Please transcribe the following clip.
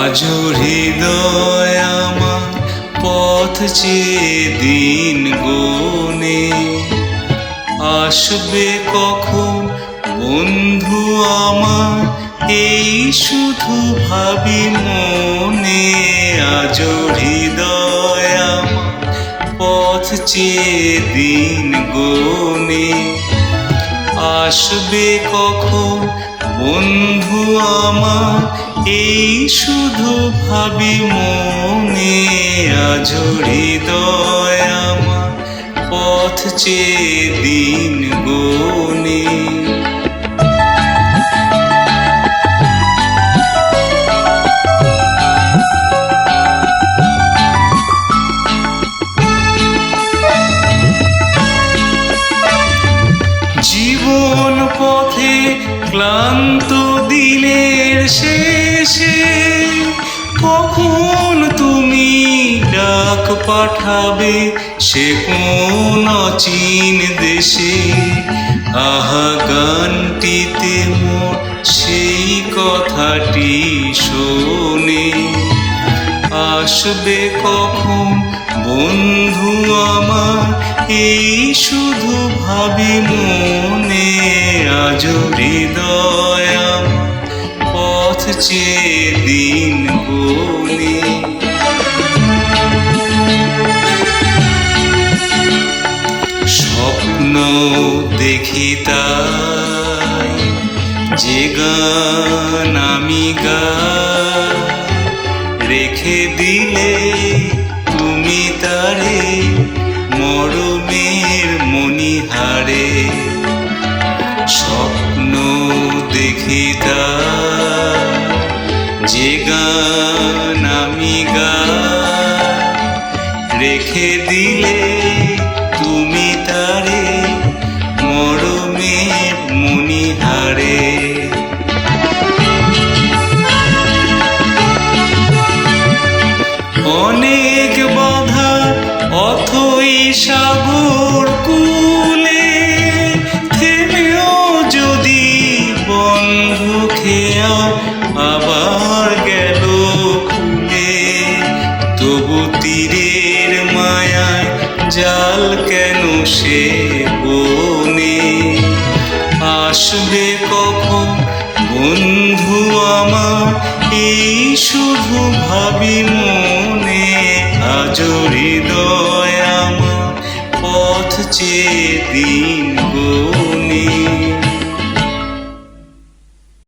আজ হৃদয় আমার পথ চেয়ে দিন গোনে, আসবে কখন বন্ধু আমার এই শুধু ভাবি মনে। আজ হৃদয় আমার পথ চেয়ে দিন গোনে, আসবে কখন বন্ধু আমার এই শুধু ভাবি মনে। আজ হৃদয় আমার পথ চেয়ে দিন গোনে। জীবন পথে ক্লান্ত দিনের শেষে কখন তুমি ডাক পাঠাবে সে কোন অচিন দেশে। আহা গানটিতে মোর সেই কথাটি শোনে, আসবে কখন বন্ধু আমার এই শুধু ভাবি মনে। আজ হৃদয় আমার পথ চেয়ে দিন গোনে। স্বপ্ন দেখি তাই যে গান আমি গাই, রেখে দিলে তুমি তারে মরমের মণিহারে। স্বপ্ন দেখি তাই যে গান আমি গাই, রেখে দিলে তুমি তারে মরমের মণিহারে। অনেক বাধা অথই সাগর কূলে, থেমেও যদি বন্ধু খেয়া আবার গেল খুলে। তবু তীরের মায়ায় জাল কেন সে বনে, আসবে কখন বন্ধু আমার এই শুধু ভাবি মনে। আজ হৃদয় আমার পথ চেয়ে দিন